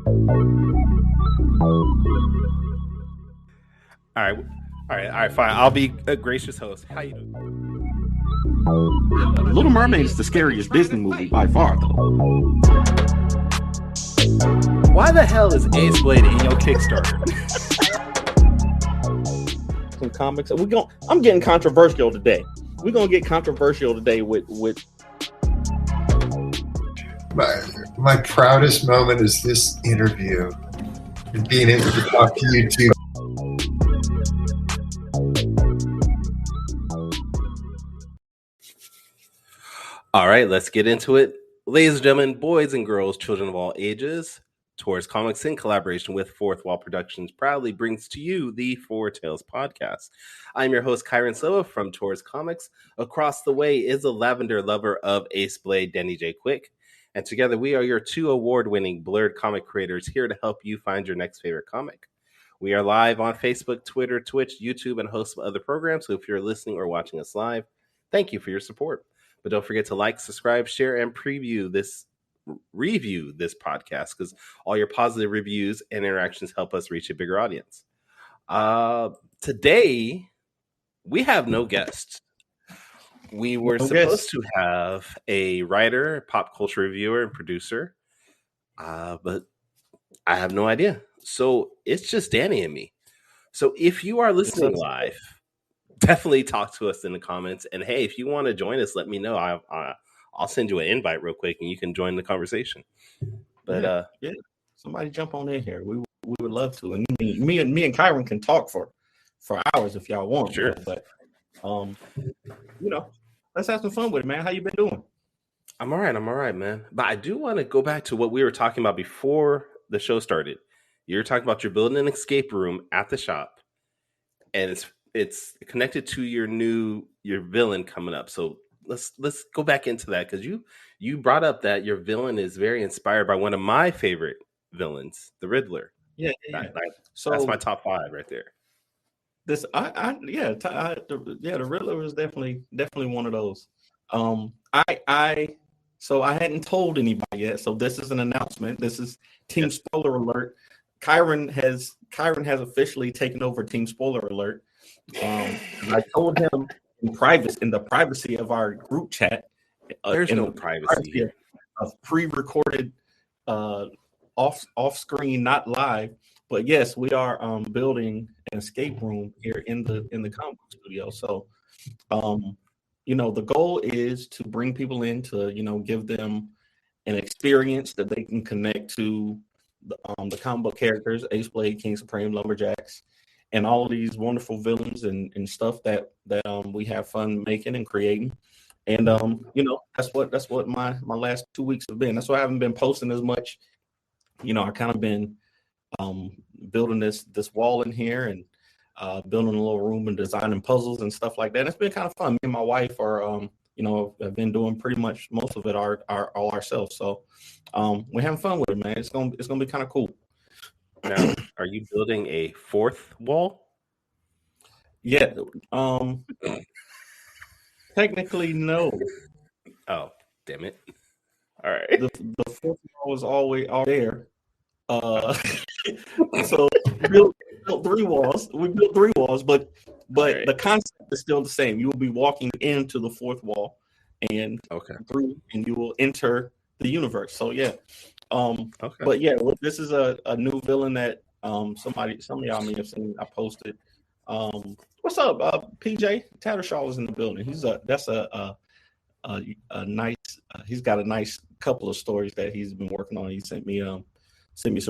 All right, fine. I'll be a gracious host. How you doing? Little Mermaid is the scariest Disney movie by far, though. Why the hell is Ace Blade in your Kickstarter? Some comics. I'm getting controversial today. We're gonna get controversial today with. My proudest moment is this interview and being able to talk to you two. All right, let's get into it. Ladies and gentlemen, boys and girls, children of all ages, Tours Comics in collaboration with Fourth Wall Productions proudly brings to you the Four Tales podcast. I'm your host, Kyrun Silva from Tours Comics. Across the way is a lavender lover of Ace Blade, Denny J. Quick. And together we are your two award-winning blurred comic creators here to help you find your next favorite comic. We are live on Facebook, Twitter, Twitch, YouTube, and a host of other programs. So if you're listening or watching us live, thank you for your support. But don't forget to like, subscribe, share, and review this podcast, because all your positive reviews and interactions help us reach a bigger audience. Today, we have no guest. We were supposed to have a writer, pop culture reviewer, and producer, but I have no idea. So it's just Danny and me. So if you are listening live, definitely talk to us in the comments. And hey, if you want to join us, let me know. I'll send you an invite real quick, and you can join the conversation. But yeah, somebody jump on in here. We would love to. And me and Kyrun can talk for hours if y'all want. Sure. But let's have some fun with it, man. How you been doing? I'm all right, man. But I do want to go back to what we were talking about before the show started. You were talking about you're building an escape room at the shop, and it's connected to your villain coming up. So let's go back into that, because you brought up that your villain is very inspired by one of my favorite villains, the Riddler. Yeah. So that's my top 5 right there. The Riddler was definitely one of those. So I hadn't told anybody yet. So this is an announcement. This is Team Spoiler Alert. Kyrun has officially taken over Team Spoiler Alert. I told him in the privacy of our group chat. There's no privacy here. Of pre-recorded, off screen, not live. But yes, we are building an escape room here in the comic book studio. So, the goal is to bring people in to give them an experience that they can connect to the comic book characters, Ace Blade, King Supreme, Lumberjacks, and all of these wonderful villains and stuff that we have fun making and creating. And that's what my last 2 weeks have been. That's why I haven't been posting as much. I kind of been building this wall in here and building a little room and designing puzzles and stuff like that. It's been kind of fun. Me and my wife are have been doing pretty much most of it all ourselves. So we're having fun with it, man. It's gonna be kind of cool. Now, are you building a 4th wall? Yeah. Technically, no. Oh, damn it! All right. The 4th wall was always there. So we built 3 walls. We built 3 walls, but right. The concept is still the same. You will be walking into the 4th wall, and through, and you will enter the universe. So yeah. But yeah, this is a new villain that some of y'all may have seen. I posted. What's up, PJ Tattershaw is in the building. He's a nice. He's got a nice couple of stories that he's been working on. He sent me some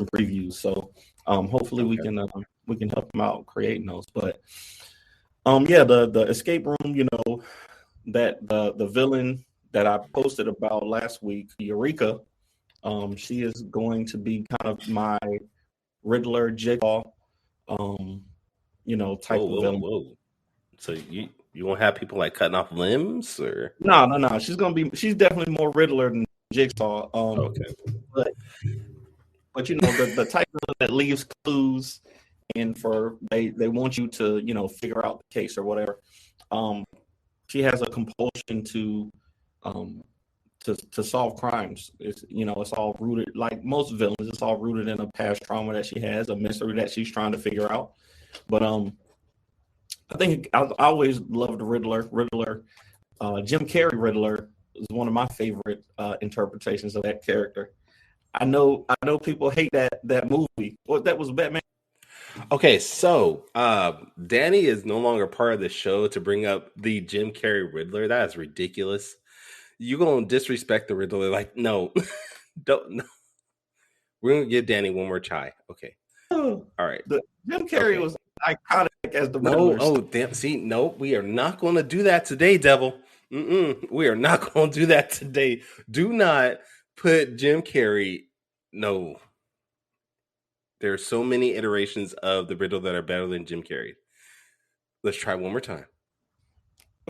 previews. So hopefully we can help him out creating those. But the escape room. That the villain that I posted about last week, Eureka. She is going to be kind of my Riddler Jigsaw, type of villain. Whoa. So you won't have people like cutting off limbs, or no. She's definitely more Riddler than Jigsaw. But the type of that leaves clues, and they want you to figure out the case or whatever. She has a compulsion to to solve crimes. It's it's all rooted, like most villains. It's all rooted in a past trauma that she has, a mystery that she's trying to figure out. But I think I always loved the Riddler. Jim Carrey Riddler is one of my favorite interpretations of that character. I know people hate that movie. Well, that was Batman. Okay, so Danny is no longer part of the show to bring up the Jim Carrey Riddler. That is ridiculous. You gonna disrespect the Riddler? Like, no, don't. No. We're gonna give Danny one more try. Okay, all right. Jim Carrey was iconic as the Riddler. Oh, damn! See, no, we are not gonna do that today, Devil. We are not gonna do that today. Do not put Jim Carrey. No. There are so many iterations of the Riddler that are better than Jim Carrey. Let's try one more time.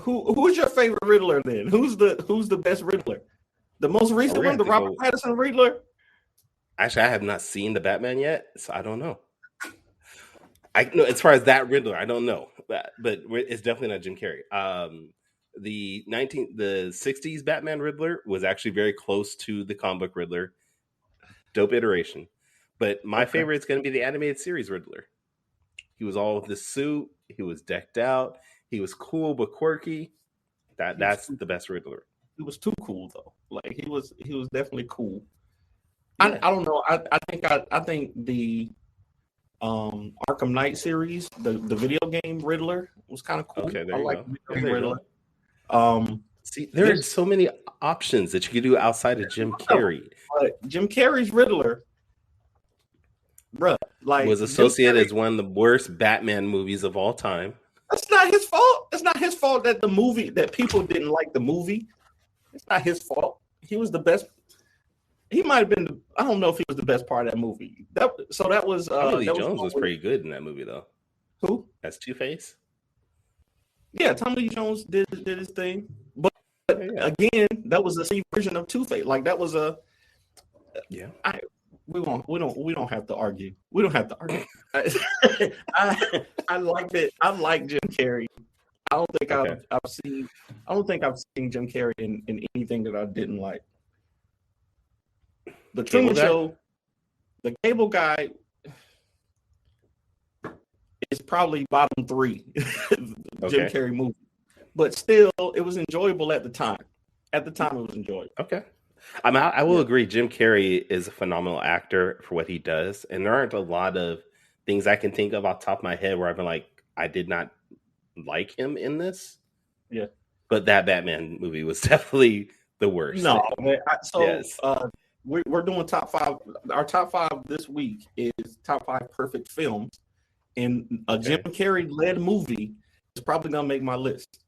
Who's your favorite Riddler then? Who's the best Riddler? The most recent one, the Robert Pattinson Riddler? Actually, I have not seen the Batman yet, so I don't know. I know as far as that Riddler, I don't know, but it's definitely not Jim Carrey. The 60s Batman Riddler was actually very close to the comic book Riddler. Dope iteration. But my favorite is going to be the animated series Riddler. He was all with the suit. He was decked out. He was cool but quirky. That's the best Riddler. He was too cool though. Like he was definitely cool. Yeah. I don't know. I think the Arkham Knight series, the video game Riddler was kind of cool. Okay, there I you like go. The Riddler. See, there are so many options that you could do outside of Jim Carrey. But Jim Carrey's Riddler, bruh, like was associated as one of the worst Batman movies of all time. That's not his fault. It's not his fault that the movie that people didn't like the movie. It's not his fault. He was the best. He might have been. I don't know if he was the best part of that movie. That was. Tommy Lee Jones was pretty good in that movie, though. Who? As Two-Face. Yeah, Tommy Lee Jones did his thing, but again, that was a C version of Two-Face. Like that was a. Yeah. We don't have to argue. We don't have to argue. I like it. I like Jim Carrey. I don't think I've seen Jim Carrey in anything that I didn't like. The Truman Show, the Cable Guy is probably bottom 3 Jim Carrey movie. But still, it was enjoyable at the time. At the time, it was enjoyable. Okay. I will agree. Jim Carrey is a phenomenal actor for what he does, and there aren't a lot of things I can think of off the top of my head where I've been like, I did not like him in this. Yeah, but that Batman movie was definitely the worst. No, man, we're doing top 5. Our top 5 this week is top 5 perfect films, and a Jim Carrey led movie is probably gonna make my list.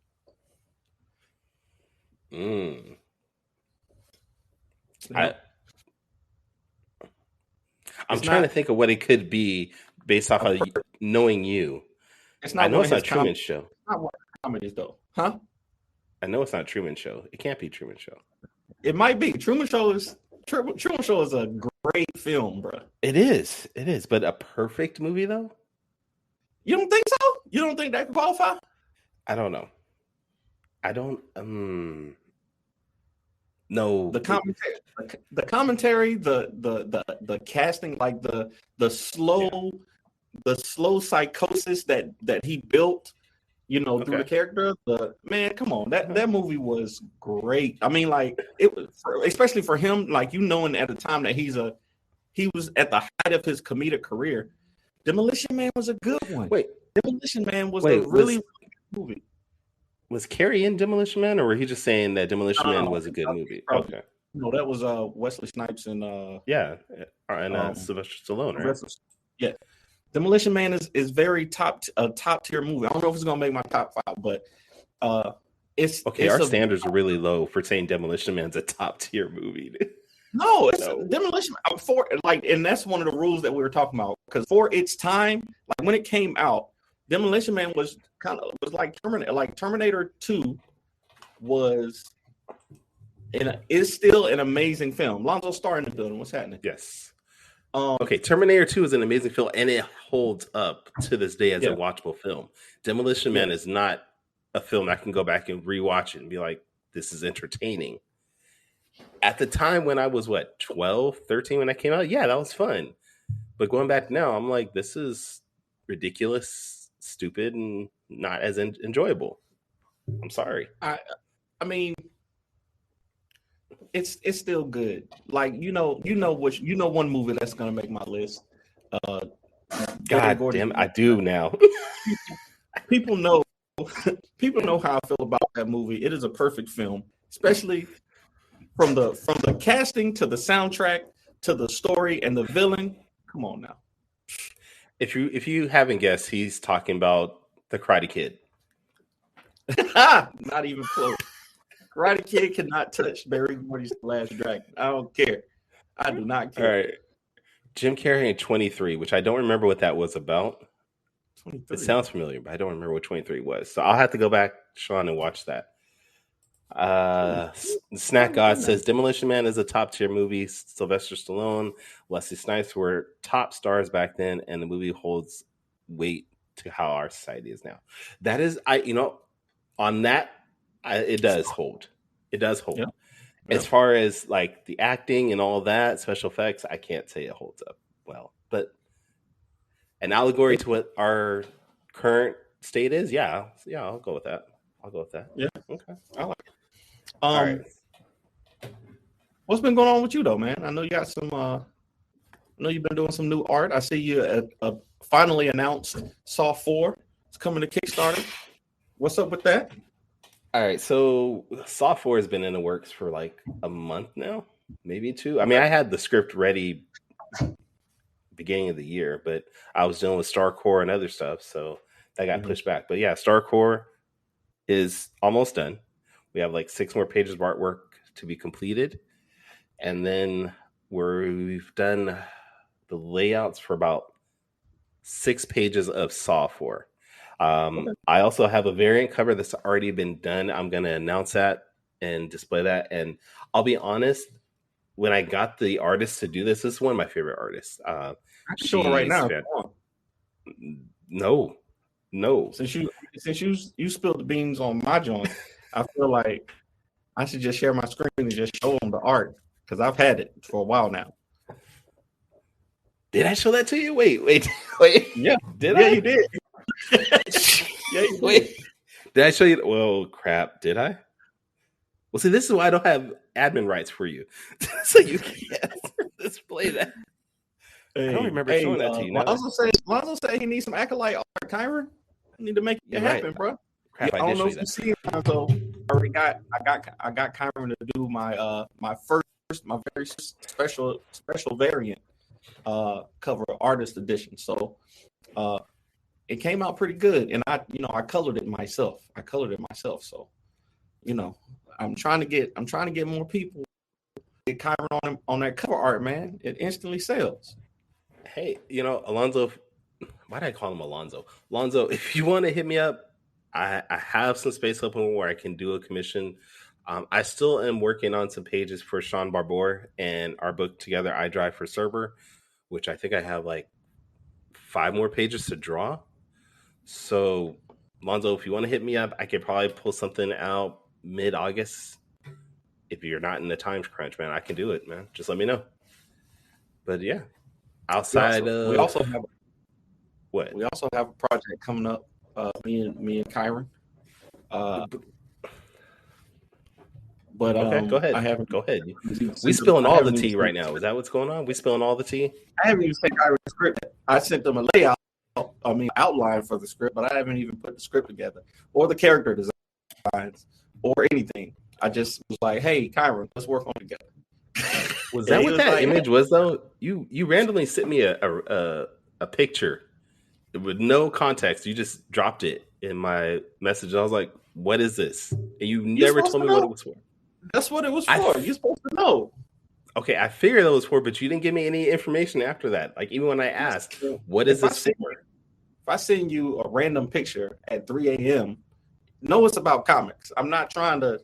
I'm trying to think of what it could be based off of knowing you. I know it's not Truman Show. It's not one of the comedies though, huh? I know it's not Truman Show. It can't be Truman Show. It might be. Truman Show is a great film, bro. It is, but a perfect movie though. You don't think so? You don't think that could qualify? I don't know. I don't. No, the commentary, the casting, like the slow psychosis that he built, through the character. Man, come on, that movie was great. I mean, like it was, especially for him, like knowing at the time that he was at the height of his comedic career. Demolition Man was a good one. Demolition Man was a really good movie. Was Carrie in Demolition Man, or were he just saying that Demolition Man was a good movie? Probably. Okay. No, that was Wesley Snipes and Sylvester Stallone, right? Yeah. Demolition Man is very top tier movie. I don't know if it's gonna make my top 5, but it's our standards are really low for saying Demolition Man's a top tier movie. No, it's Demolition Man and that's one of the rules that we were talking about, because for its time, like when it came out, Demolition Man was like Terminator. Like Terminator 2 is still an amazing film. Lonzo's star in the building. What's happening? Yes. Terminator 2 is an amazing film, and it holds up to this day as a watchable film. Demolition Man is not a film I can go back and rewatch it and be like, this is entertaining. At the time when I was 12, 13 when I came out, yeah, that was fun. But going back now, I'm like, this is ridiculous, stupid, and not as enjoyable. I'm sorry. I mean, it's still good. Like one movie that's gonna make my list. God damn, I do now. People know how I feel about that movie. It is a perfect film, especially from the casting to the soundtrack to the story and the villain. Come on now. If you haven't guessed, he's talking about the Karate Kid. Not even close. Karate Kid cannot touch Barry Gordy's The Last Dragon. I don't care. I do not care. All right. Jim Carrey in 23, which I don't remember what that was about. 23. It sounds familiar, but I don't remember what 23 was. So I'll have to go back, Sean, and watch that. Snack God says Demolition Man is a top tier movie. Sylvester Stallone, Wesley Snipes were top stars back then, and the movie holds weight to how our society is now. That is, on that, it does hold. It does hold. Yeah. As far as like the acting and all that, special effects, I can't say it holds up well. But an allegory to what our current state is, yeah, I'll go with that. Yeah. Okay. I like it. All right. What's been going on with you though, man? I know you got some. I know you've been doing some new art. I see you finally announced Saw 4. It's coming to Kickstarter. What's up with that? All right, so Saw 4 has been in the works for like a month now, maybe 2. I mean, I had the script ready beginning of the year, but I was dealing with StarCore and other stuff, so that got pushed back. But yeah, StarCore is almost done. We have like 6 more pages of artwork to be completed, and then we've done the layouts for about 6 pages of Saw 4. I also have a variant cover that's already been done. I'm going to announce that and display that. And I'll be honest, when I got the artist to do this is one of my favorite artists. Sure, right now. No. Since you spilled the beans on my joint, I feel like I should just share my screen and just show them the art because I've had it for a while now. Did I show that to you? Wait. Yeah. Yeah, you did. Yeah, you did. Did I show you? Well, crap. Did I? Well, see, this is why I don't have admin rights for you. So you can't display that. Hey, I don't remember showing that to you. Lonzo say he needs some acolyte art, Kyrun. I need to make it happen, bro. Crap, I don't know if you see it, Lonzo. I got Kyrun to do my my very special variant cover artist edition. So it came out pretty good, and I colored it myself. So I'm trying to get more people get Kyrun on that cover art, man. It instantly sells. Hey, Alonzo, why did I call him Alonzo? Alonzo, if you want to hit me up, I have some space open where I can do a commission. I still am working on some pages for Sean Barbour and our book together, I Drive for Cerber, which I think I have like 5 more pages to draw. So, Alonzo, if you want to hit me up, I could probably pull something out mid-August. If you're not in the time crunch, man, I can do it, man. Just let me know. But yeah, we also have a project coming up. Me and Kyrun. But okay, go ahead. Go ahead. We spilling all the tea right now. Is that what's going on? We spilling all the tea? I haven't even sent Kyrun's script. I sent them a layout. Outline for the script, but I haven't even put the script together or the character designs or anything. I just was like, "Hey, Kyrun, let's work on it together." Was that what that image was, though? You randomly sent me a picture with no context. You just dropped it in my message. I was like, "What is this?" And you never told me what it was for. That's what it was for. You're supposed to know. Okay, I figured that was for, but you didn't give me any information after that. Like even when I asked, "What is this for?" If I send you a random picture at 3 a.m., know it's about comics. I'm not trying to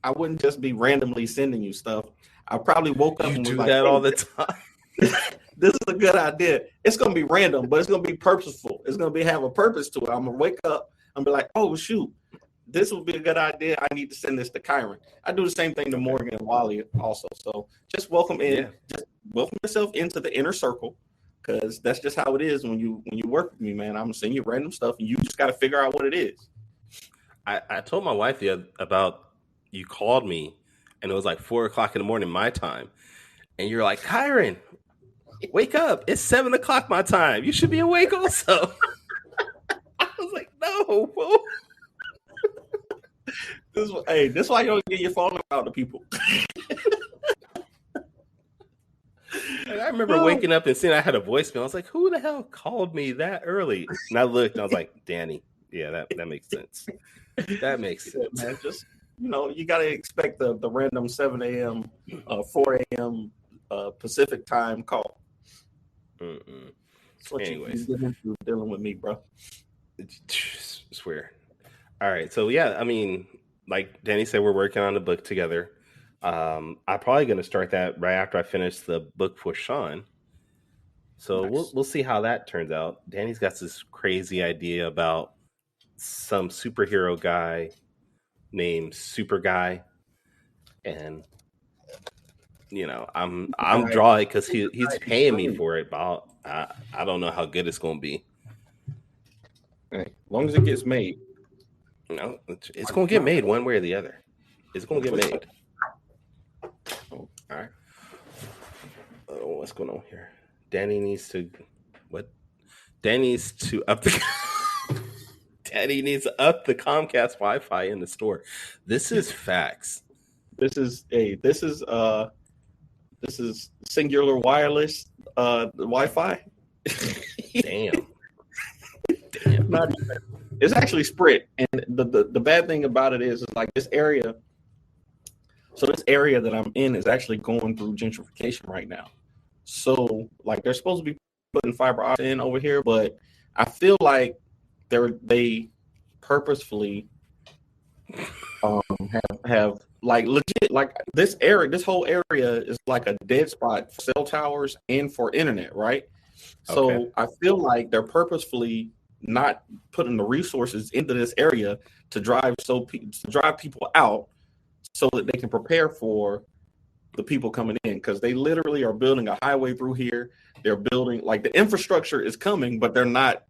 I wouldn't just be randomly sending you stuff. I probably woke up and was do like, that all the time. This is a good idea. It's gonna be random, but it's gonna be purposeful. It's gonna have a purpose to it. I'm gonna wake up and be like, oh shoot, this would be a good idea. I need to send this to Kyrun. I do the same thing to Morgan and Wally also. So just welcome in, just welcome yourself into the inner circle, because that's just how it is when you work with me, man. I'm gonna send you random stuff, and you just got to figure out what it is. I told my wife about you called me, and it was like 4 o'clock in the morning my time, and you're like, Kyrun, wake up! It's 7 o'clock my time. You should be awake also. I was like, no, whoa. This is why you don't get your phone out to people. I remember waking up and seeing I had a voicemail. I was like, who the hell called me that early? And I looked and I was like, Danny. Yeah, that makes sense. That makes sense. Man, just, you got to expect the random 7 a.m., 4 a.m. Pacific time call. That's what Anyways, you get into dealing with me, bro. Swear. All right. So, yeah, I mean, like Danny said, we're working on the book together. I'm probably going to start that right after I finish the book for Sean. So Nice. we'll see how that turns out. Danny's got this crazy idea about some superhero guy named Super Guy, and I'm drawing because he's paying me for it, but I don't know how good it's going to be. Hey, as long as it gets made. No, it's going to get made one way or the other. It's going to get made. All right. Oh, what's going on here? Danny needs to up the Danny needs to up the Comcast Wi-Fi in the store. This is facts. This is singular wireless Wi-Fi. Damn. Not even. It's actually Sprint, and the bad thing about it is like this area. So this area that I'm in is actually going through gentrification right now. So like they're supposed to be putting fiber optic in over here, but I feel like they purposefully have like legit, like this whole area is like a dead spot for cell towers and for internet, right? So Okay. I feel like they're purposefully not putting the resources into this area to drive people out so that they can prepare for the people coming in, because they literally are building a highway through here. They're building, like, the infrastructure is coming, but they're not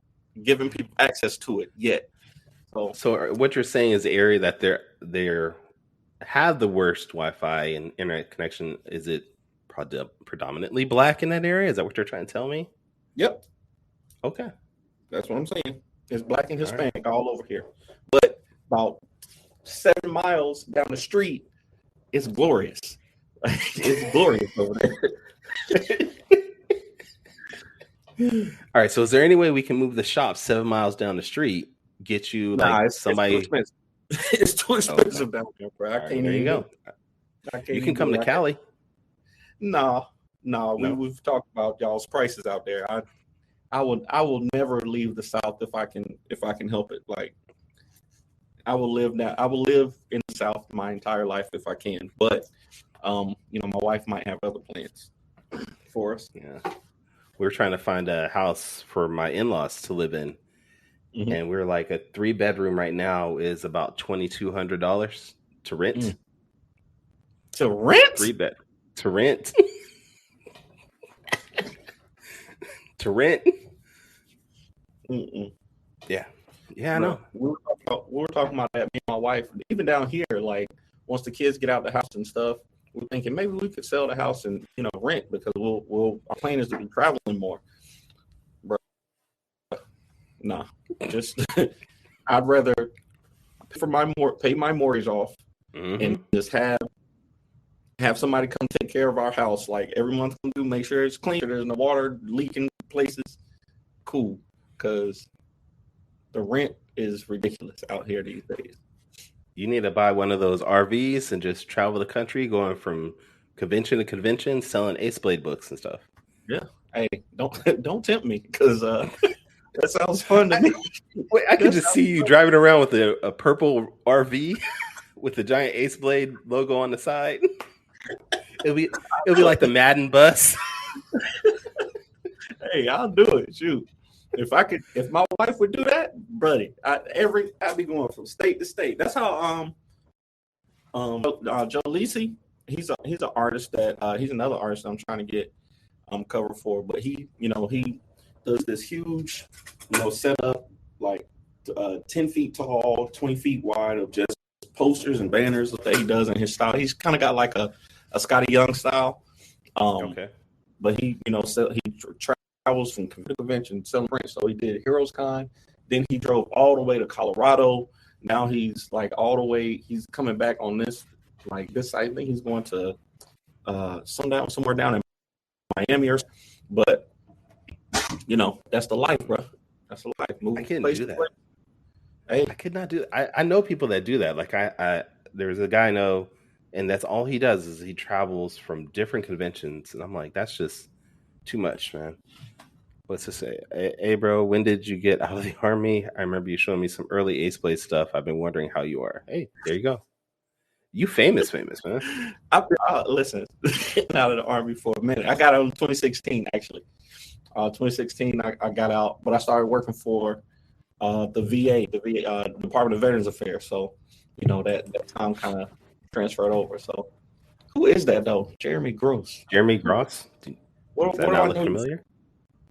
giving people access to it yet. So what you're saying is the area that they're have the worst Wi-Fi and internet connection. Is it predominantly black in that area? Is that what you're trying to tell me? Yep. Okay. That's what I'm saying. It's black and Hispanic all over here. But about 7 miles down the street, it's glorious. It's glorious over there. All right. So is there any way we can move the shop 7 miles down the street, get you somebody? It's too expensive. It's too expensive down there, bro. I can't. There you go. You can come to Cali. No. We've talked about y'all's prices out there. I will never leave the South if I can help it. Like, I will live in the South my entire life if I can. But my wife might have other plans for us. Yeah. We're trying to find a house for my in-laws to live in. Mm-hmm. And we're like, a 3-bedroom right now is about $2,200 to rent. To rent? 3-bed to rent. To rent. Mm-mm. Yeah, I know. We were talking about that, me and my wife. Even down here, like, once the kids get out the house and stuff, we're thinking maybe we could sell the house and rent, because our plan is to be traveling more. Bro, nah, just I'd rather pay my mortgage off, mm-hmm. and just have somebody come take care of our house, like, every month. Make sure it's clean, there's no water leaking places. Cool, because the rent is ridiculous out here these days. You need to buy one of those RVs and just travel the country, going from convention to convention, selling Ace Blade books and stuff. Yeah. Hey, don't tempt me, because that sounds fun to me. Wait, I could just see you driving around with a purple RV with the giant Ace Blade logo on the side. It'll be like the Madden bus. Hey, I'll do it. Shoot. If my wife would do that, buddy, I'd be going from state to state. That's how Joe Lisi, he's an artist that he's another artist I'm trying to get cover for, but he does this huge setup like 10 feet tall, 20 feet wide of just posters and banners that he does in his style. He's kind of got like a Scotty Young style. Okay. But he travels from convention selling print. So he did Heroes Con. Then he drove all the way to Colorado. Now he's like all the way. He's coming back on this. I think he's going to somewhere down in Miami or. But that's the life, bro. That's the life. I can't do that. Hey, I could not do it. I know people that do that. Like there's a guy I know, and that's all he does is he travels from different conventions, and I'm like, that's just too much, man. What's to say? Hey, bro, when did you get out of the Army? I remember you showing me some early Ace Blade stuff. I've been wondering how you are. Hey, there you go. You famous, man. Listen, out of the Army for a minute. I got out in 2016, actually. 2016, I got out, but I started working for the VA, Department of Veterans Affairs. So, that time kind of transferred over. So, who is that though? Jeremy Gross. Jeremy Gross. What do I know familiar?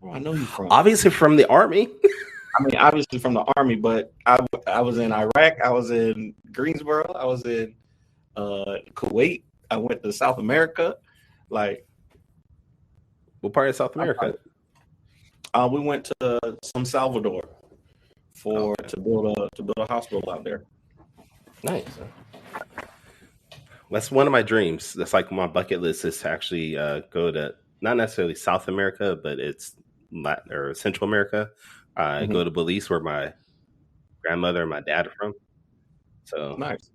Where I know you from? Obviously from the Army. I mean, obviously from the Army, but I was in Iraq. I was in Greensboro. I was in Kuwait. I went to South America. Like, what part of South America? We went to San Salvador to build a hospital out there. Nice. That's one of my dreams. That's like my bucket list is to actually go to not necessarily South America, but it's Latin or Central America. Go to Belize, where my grandmother and my dad are from. So nice.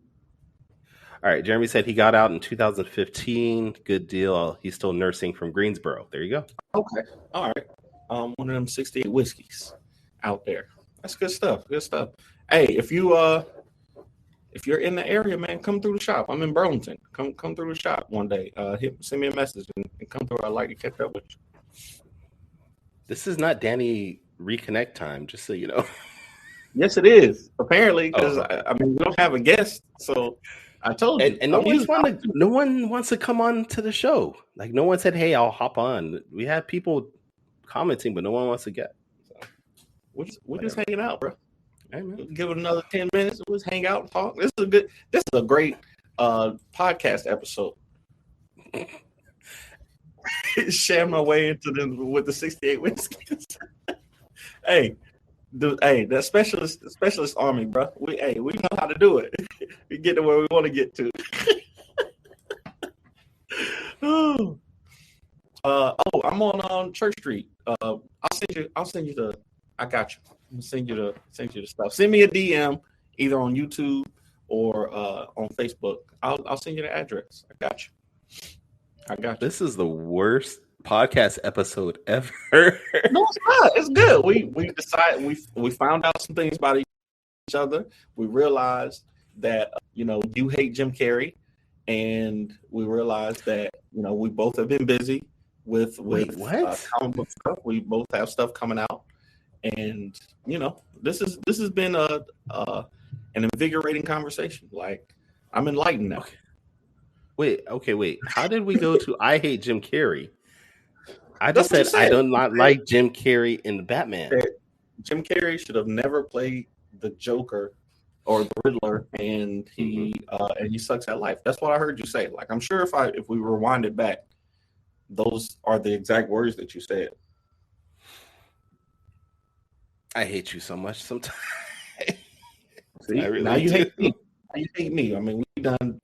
All right. Jeremy said he got out in 2015. Good deal. He's still nursing from Greensboro. There you go. Okay. All right. One of them 68 whiskeys out there. That's good stuff. Good stuff. Hey, if you're in the area, man, come through the shop. I'm in Burlington. Come through the shop one day. Send me a message and come through. I'd like to catch up with you. This is not Danny reconnect time, just so you know. Yes, it is. Apparently, because I mean, we don't have a guest, so I told you. And no one wants to come on to the show. Like no one said, "Hey, I'll hop on." We have people commenting, but no one wants to get. So we're just hanging out, bro. Hey, man. Give it another 10 minutes. We'll just hang out and talk. This is a great podcast episode. Share my way into them with the 68 whiskeys. Hey, that specialist army, bro. We know how to do it. We get to where we want to get to. I'm on Church Street. I'll send you I got you. I'm gonna send you the stuff. Send me a DM either on YouTube or on Facebook. I'll send you the address. I got you. This is the worst podcast episode ever. No, it's not. It's good. We decided we found out some things about each other. We realized that you hate Jim Carrey, and we realized that we both have been busy with comic book stuff. We both have stuff coming out, and this has been an invigorating conversation. Like, I'm enlightened now. Wait. How did we go to I hate Jim Carrey? I just said I do not like Jim Carrey in the Batman. Jim Carrey should have never played the Joker or the Riddler, and he sucks at life. That's what I heard you say. Like, I'm sure if we rewind it back, those are the exact words that you said. I hate you so much sometimes. See, now you hate me. Now you hate me. I mean, we've done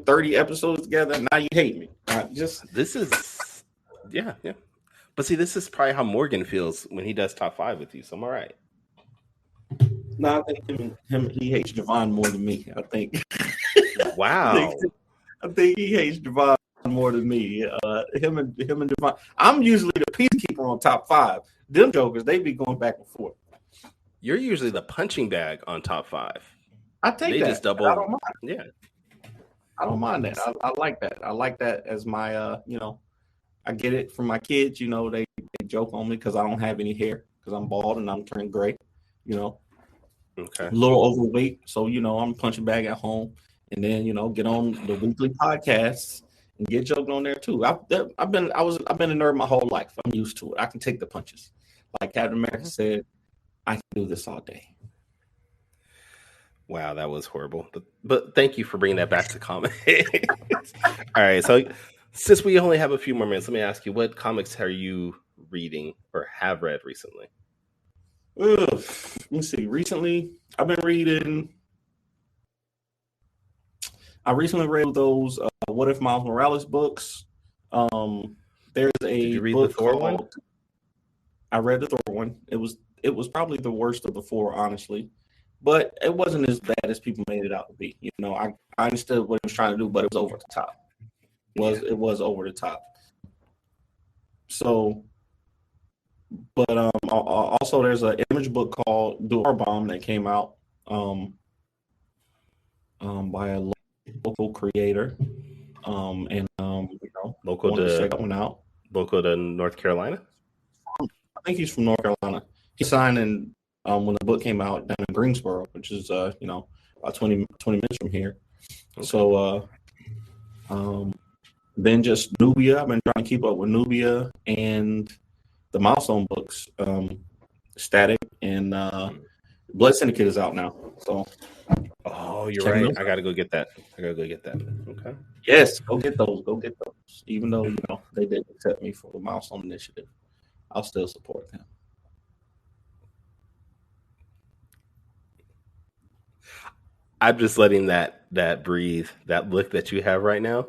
30 episodes together. Now you hate me. This is yeah. But see, this is probably how Morgan feels when he does top 5 with you. So I'm all right. No, I think he hates Javon more than me. I think. Wow. I think he hates Javon more than me. Him and Javon. I'm usually the peacekeeper on top 5. Them jokers, they be going back and forth. You're usually the punching bag on top 5. I take they that. Just double. I don't mind. Yeah. I don't mind that. I like that. I like that as my I get it from my kids. They joke on me because I don't have any hair. because I'm bald and I'm turning gray. You know, Okay. a little overweight, so I'm punching bag at home, and then get on the weekly podcasts and get joked on there too. I've been a nerd my whole life. I'm used to it. I can take the punches. Like Captain America said, I can do this all day. Wow, that was horrible. But thank you for bringing that back to comics. All right, so since we only have a few more minutes, let me ask you, what comics are you reading or have read recently? Let me see. Recently, I've been reading. I recently read those What If Miles Morales books. There's a Did you read book the Thor called, one? I read the Thor one. It was probably the worst of the four, honestly, but it wasn't as bad as people made it out to be. I understood what he was trying to do, but it was over the top. It was over the top. So, but also there's an Image book called The War Bomb that came out by a local creator. Local wanted to check to that one out. local to North Carolina. I think he's from North Carolina. He signed in when the book came out down in Greensboro, which is about 20 minutes from here. Okay. So then just Nubia. I've been trying to keep up with Nubia and the Milestone books. Static and Blood Syndicate is out now. So oh, you're right. I gotta go get that. Okay. Yes, go get those. Even though they didn't accept me for the Milestone Initiative, I'll still support them. I'm just letting that breathe. That look that you have right now.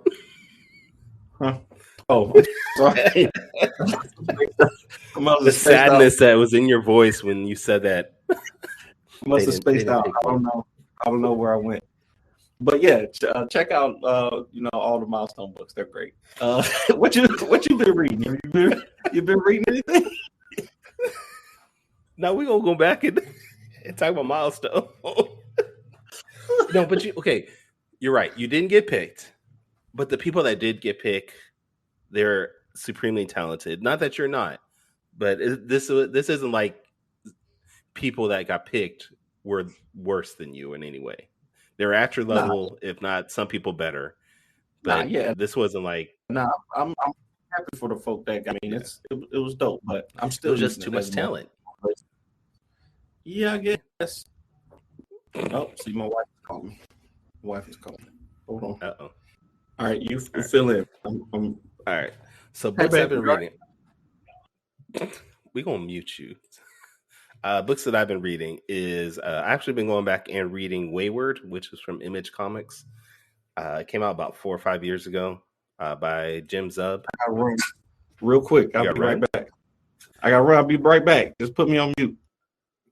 Huh? Oh, I'm sorry. The sadness that was in your voice when you said that. I must have spaced out. I don't know where I went. But yeah, check out all the Milestone books. They're great. What you been reading? You been reading anything? Now we're gonna go back and talk about Milestone. No, but you're right. You didn't get picked, but the people that did get picked, they're supremely talented. Not that you're not, but this isn't like people that got picked were worse than you in any way. They're at your level, if not some people better. But this wasn't like. I'm happy for the folk that got. I mean, it was dope, but I'm still. It was just too much talent. Yeah, I guess. Oh, see, my wife is calling me. My wife is calling me. Hold on. Uh-oh. All right, you fill in. All right. So books I've been reading. We're gonna mute you. Books that I've been reading is I've actually been going back and reading Wayward, which is from Image Comics. It came out about 4 or 5 years ago by Jim Zub. I gotta run real quick. I'll be right back. I gotta run. I'll be right back. Just put me on mute.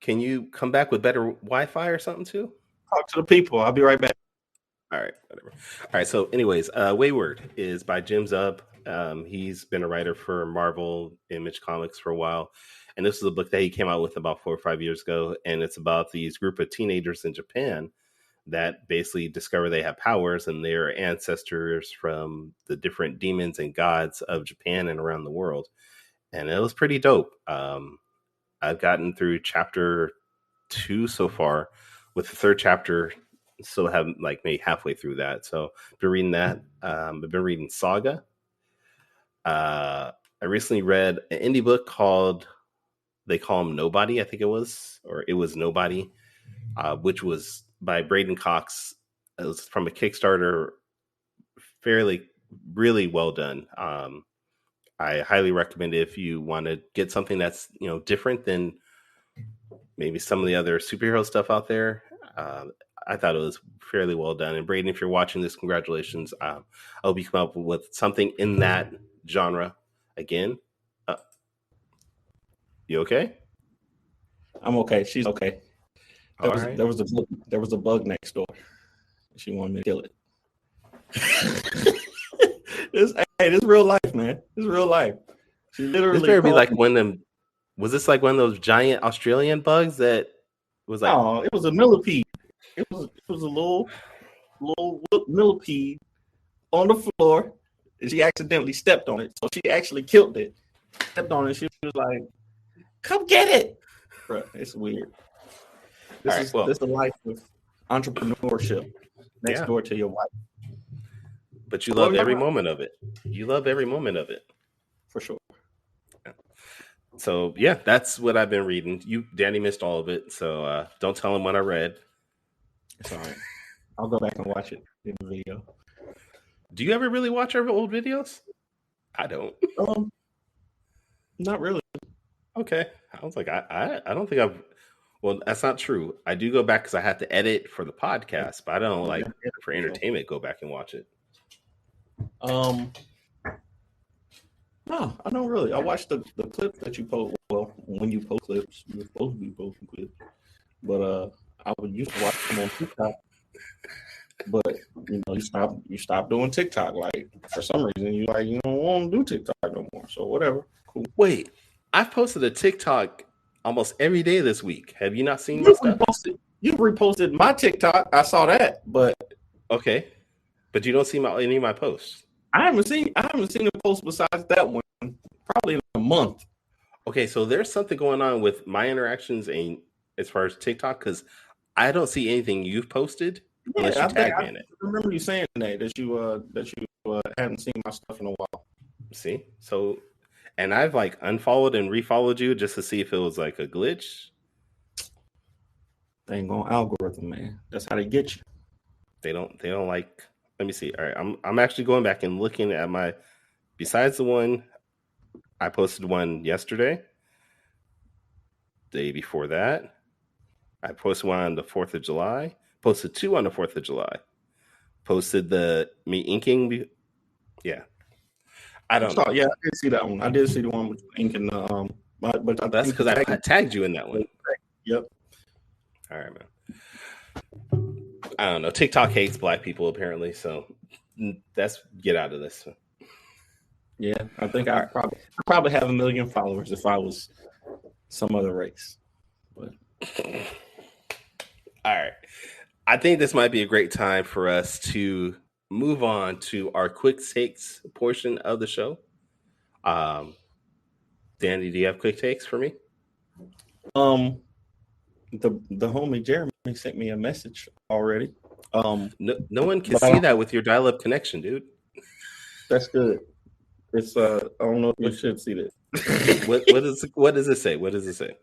Can you come back with better Wi-Fi or something too? Talk to the people. I'll be right back. All right, whatever. All right. So, anyways, Wayward is by Jim Zub. He's been a writer for Marvel Image Comics for a while. And this is a book that he came out with about 4 or 5 years ago. And it's about these group of teenagers in Japan that basically discover they have powers and they're ancestors from the different demons and gods of Japan and around the world. And it was pretty dope. I've gotten through chapter 2 so far, with the third chapter still have like maybe halfway through that. So I've been reading that. I've been reading Saga. I recently read an indie book called They Call Him Nobody, I think it was Nobody, which was by Braden Cox. It was from a Kickstarter, really well done. I highly recommend it if you want to get something that's different than maybe some of the other superhero stuff out there. I thought it was fairly well done. And Braden, if you're watching this, congratulations. I hope you come up with something in that genre again. You okay? I'm okay. She's okay. Right. There was a bug next door. She wanted me to kill it. This is real life, man. This is real life. She literally. This better be like one of them. Was this like one of those giant Australian bugs that was like? Oh, it was a millipede. It was a little millipede on the floor, and she accidentally stepped on it. So she actually killed it. Stepped on it. She was like, Come get it, bro. It's weird. This All right, is the life of entrepreneurship next door to your wife. But you love every moment of it. You love every moment of it. For sure. So yeah, that's what I've been reading. Danny missed all of it, so don't tell him what I read. It's all right. I'll go back and watch it in the video. Do you ever really watch our old videos? I don't. Not really. Okay. I was like, I don't think I've. Well, that's not true. I do go back because I have to edit for the podcast, but I don't like for entertainment go back and watch it. No, I don't really. I watched the clip that you post. Well, when you post clips, you're supposed to be posting clips. But I would used to watch them on TikTok. But you stop doing TikTok. Like for some reason, you don't want to do TikTok no more. So whatever. Cool. Wait, I've posted a TikTok almost every day this week. Have you not seen my stuff? You reposted my TikTok. I saw that, but okay. But you don't see any of my posts. I haven't seen a post besides that one probably in a month. Okay, so there's something going on with my interactions and as far as TikTok because I don't see anything you've posted unless you tag me in it. I remember you saying that you hadn't seen my stuff in a while. See, so and I've like unfollowed and refollowed you just to see if it was like a glitch. They ain't going algorithm, man. That's how they get you. They don't like. Let me see. All right, I'm actually going back and looking at my. Besides the one, I posted one yesterday. Day before that, I posted one on the 4th of July. Posted two on the 4th of July. Posted the me inking. Yeah, I don't know. Yeah, I did see that one. I did see the one with inking. But that's because I tagged you in that one. Yep. All right, man. I don't know. TikTok hates black people apparently, so that's get out of this. Yeah, I think I probably have 1 million followers if I was some other race. But all right, I think this might be a great time for us to move on to our quick takes portion of the show. Danny, do you have quick takes for me? The homie Jeremy sent me a message already. No one can see that with your dial-up connection, dude. That's good. It's I don't know if you should see this. What does it say? What does it say?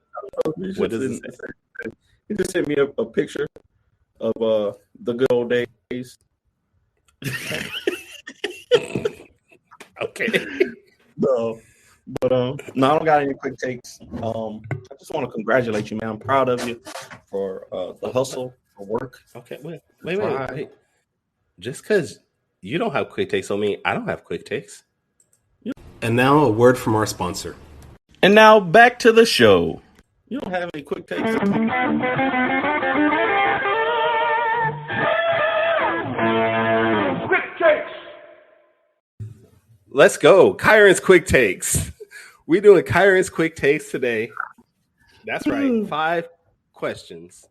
What does it say? He just sent me a picture of the good old days. Okay. No, I don't got any quick takes. I just want to congratulate you, man. I'm proud of you for the hustle, for work. Okay, wait. Just because you don't have quick takes on me, I don't have quick takes. Yep. And now a word from our sponsor. And now back to the show. You don't have any quick takes. Quick takes. Let's go. Kyrun's quick takes. We're doing Kyrun's quick takes today. That's right. 5 questions.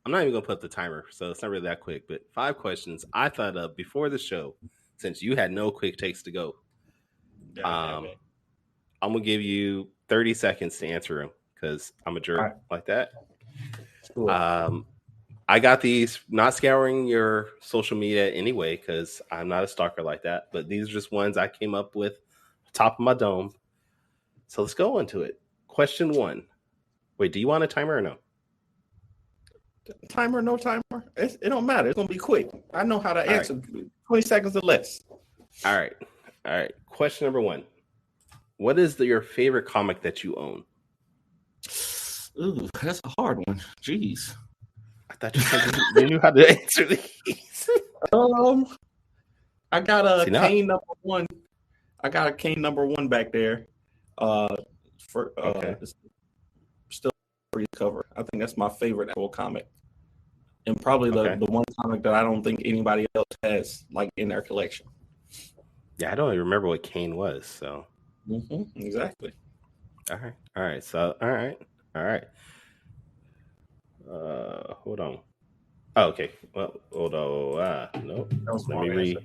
I'm not even going to put the timer, so it's not really that quick, but 5 questions I thought of before the show since you had no quick takes to go. I'm going to give you 30 seconds to answer them because I'm a jerk like that. Cool. I got these, not scouring your social media anyway because I'm not a stalker like that, but these are just ones I came up with top of my dome. So let's go into it. Question 1. Wait, do you want a timer or no? Timer, no timer. It don't matter. It's going to be quick. I know how to answer. Right. 20 seconds or less. All right. Question number 1. What is your favorite comic that you own? Ooh, that's a hard one. Jeez. I thought you knew how to answer these. I got a Kane number 1. I got a Kane number 1 back there. Still free cover. I think that's my favorite Apple comic. And probably the one comic that I don't think anybody else has like in their collection. Yeah, I don't even remember what Kane was. So exactly. All right. So all right. Hold on. Oh, okay. Well, hold on. No. Let me read.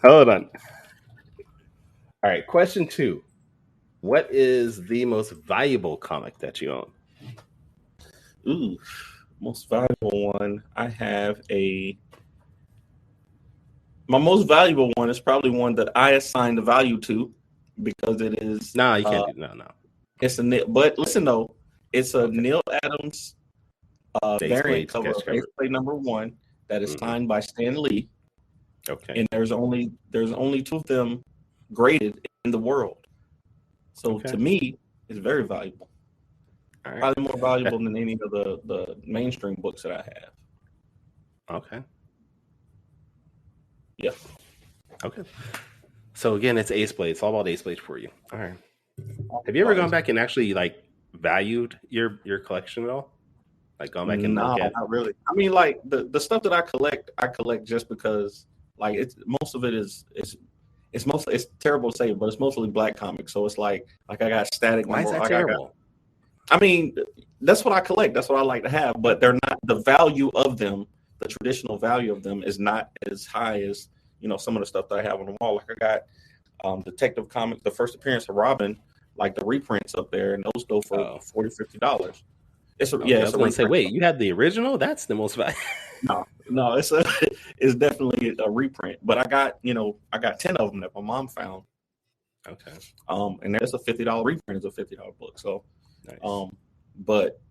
Hold on. All right. Question 2. What is the most valuable comic that you own? Ooh, most valuable one. I have my most valuable one is probably one that I assign the value to because it is. No, you can't do no. It's a Neil, but listen though, it's a Okay. Neil Adams Days variant Blade cover sketch of cover. Ace Blade #1 that is signed by Stan Lee. Okay. And there's only 2 of them graded in the world. So to me, it's very valuable. All right. Probably more valuable than any of the mainstream books that I have. Okay. Yeah. Okay. So again, it's Ace Blade. It's all about Ace Blade for you. All right. Have you ever gone back and actually like valued your collection at all? Like gone back and No, look at? not really. I mean, like the stuff that I collect just because like it's most of it is mostly, it's terrible to say, but it's mostly black comics. So it's like I got Static. Why is that like terrible? I mean, that's what I collect. That's what I like to have. But they're not, the value of them, the traditional value of them is not as high as, some of the stuff that I have on the wall. Like I got Detective Comics, the first appearance of Robin, like the reprints up there, and those go for $40, $50. It's I was going to say, wait, you had the original? That's the most valuable. No, it's definitely a reprint. But I got 10 of them that my mom found. Okay. And that's a $50 reprint. It's a $50 book. So, nice. But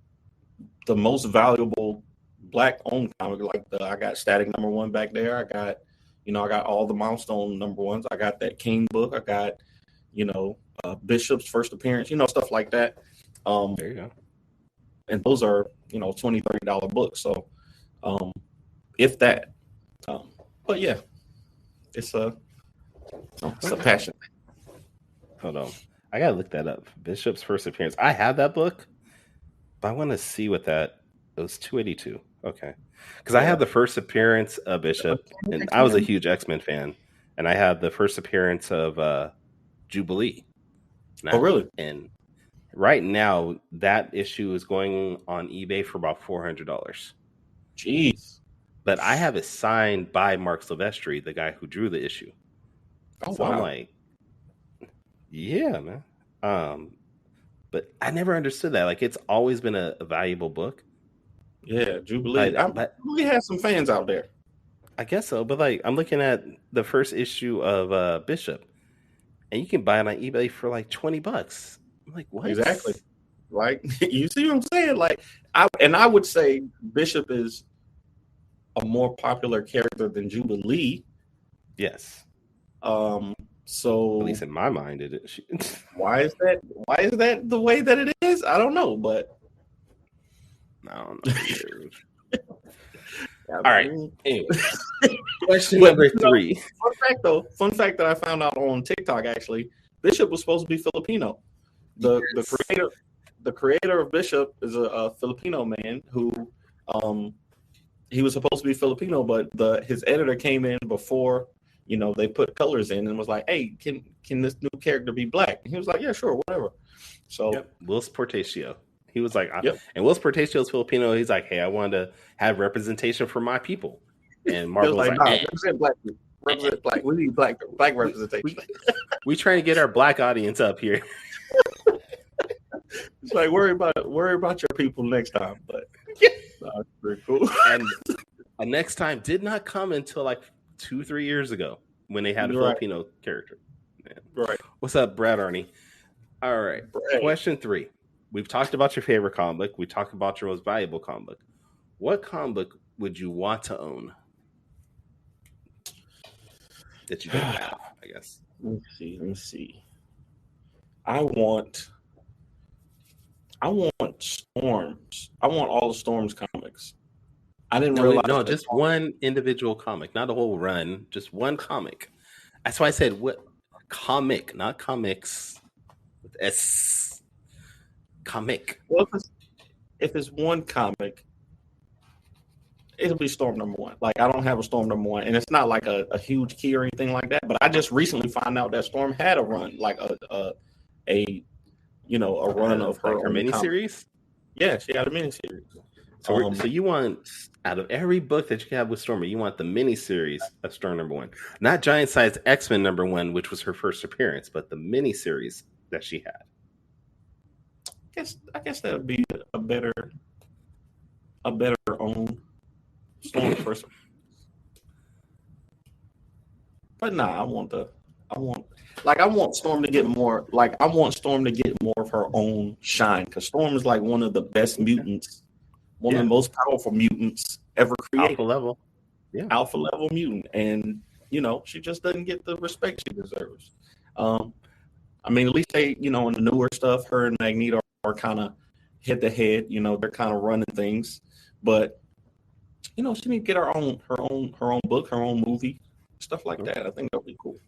the most valuable black owned comic, like I got Static #1 back there. I got all the Milestone $1s. I got that King book. I got, Bishop's first appearance. Stuff like that. There you go. And those are $20, $30 books. So, if that, but yeah, it's a passion. Hold on, I gotta look that up. Bishop's first appearance. I have that book, but I want to see what it was. $282. Okay, because I have the first appearance of Bishop, and I was a huge X-Men fan, and I had the first appearance of Jubilee. Oh, really? And right now, that issue is going on eBay for about $400. Jeez. But I have it signed by Mark Silvestri, the guy who drew the issue. Oh, so wow. I'm like, yeah, man. But I never understood that. Like, it's always been a valuable book. Yeah, Jubilee. But Jubilee has some fans out there. I guess so. But like, I'm looking at the first issue of Bishop, and you can buy it on eBay for like $20. I'm like, what? Exactly. Like, you see what I'm saying? Like, I would say Bishop is a more popular character than Jubilee. Yes. So at least in my mind, it is. Why is that? Why is that the way that it is? I don't know, but I don't know. All right. Anyway, question number 3. Fun fact that I found out on TikTok, actually, Bishop was supposed to be Filipino. The creator of Bishop is a Filipino man who he was supposed to be Filipino, but his editor came in before they put colors in and was like, "Hey, can this new character be black?" And he was like, "Yeah, sure, whatever." So Wills Portacio. He was like, and Wills Portacio is Filipino. He's like, "Hey, I wanted to have representation for my people." And Marvel was like, nah, represent black people. Represent black. We need black representation. We trying to get our black audience up here. It's like worry about your people next time, but that's pretty cool. And next time did not come until like 2-3 years ago when they had a Filipino character. Man. Right. What's up, Brad Arnie? All right. Question 3. We've talked about your favorite comic book. We talked about your most valuable comic book. What comic book would you want to own that you don't have, I guess? Let me see. I want Storms. I want all the Storms comics. I didn't realize. No, just one individual comic, not a whole run. Just one comic. That's why I said what comic, not comics with S. Comic. Well, if it's one comic, it'll be Storm #1. Like, I don't have a Storm #1, and it's not like a huge key or anything like that. But I just recently found out that Storm had a run, like a run of her miniseries. Yeah, she had a miniseries. So you want, out of every book that you have with Stormy, you want the miniseries of Storm #1, not giant size X-Men #1, which was her first appearance, but the miniseries that she had? I guess that would be a better own Storm first. But nah, I want Storm to get more. Like I want Storm to get more of her own shine because Storm is like one of the best mutants, one of the most powerful mutants ever created. Alpha level, alpha level mutant, and she just doesn't get the respect she deserves. I mean, at least they, in the newer stuff, her and Magneto are kind of head to head. They're kind of running things, but she needs to get her own book, her own movie, stuff like that. I think that'll be cool.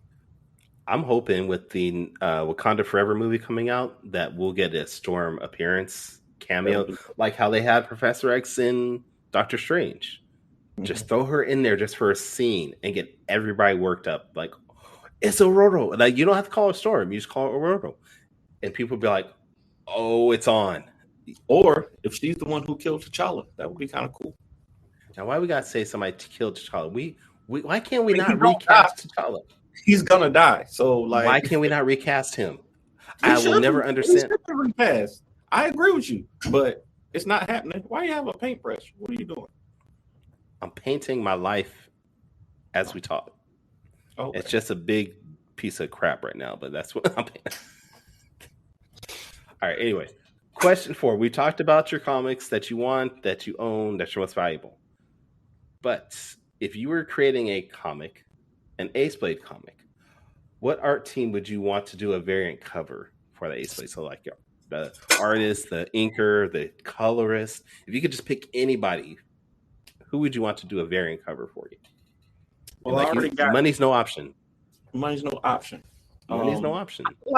I'm hoping with the Wakanda Forever movie coming out that we'll get a Storm appearance cameo, like how they had Professor X in Doctor Strange. Mm-hmm. Just throw her in there just for a scene and get everybody worked up. Like, it's Aurora. Like, you don't have to call her Storm. You just call her Aurora. And people will be like, oh, it's on. Or if she's the one who killed T'Challa, that would be kind of cool. Now, why we got to say somebody killed T'Challa? Why can't we not recast T'Challa? He's going to die. So, like, why can't we not recast him? I will never understand. Recast. I agree with you, but it's not happening. Why you have a paintbrush? What are you doing? I'm painting my life as we talk. Okay. It's just a big piece of crap right now, but that's what I'm painting. All right, anyway. Question 4. We talked about your comics that you want, that you own, that's your most valuable. But if you were creating a comic, an Ace Blade comic, what art team would you want to do a variant cover for the Ace Blade? So like the artist, the inker, the colorist. If you could just pick anybody, who would you want to do a variant cover for you? Well, like money's no option. Money's no option. Money's no option. I would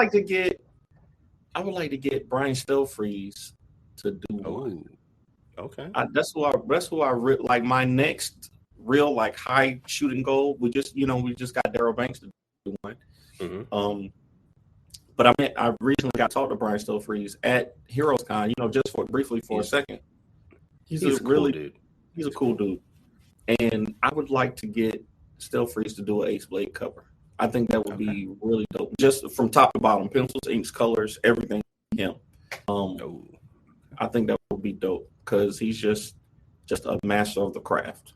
like to get Brian Stelfreeze to do one. Okay. That's who I like. My next real like high shooting goal. We just got Daryl Banks to do one. Mm-hmm. But I recently got to talk to Brian Stelfreeze at Heroes Con. Just briefly for a second. He's a really cool dude. He's a cool dude, and I would like to get Stelfreeze to do an Ace Blade cover. I think that would be really dope. Just from top to bottom, pencils, inks, colors, everything. Him. I think that would be dope because he's just a master of the craft.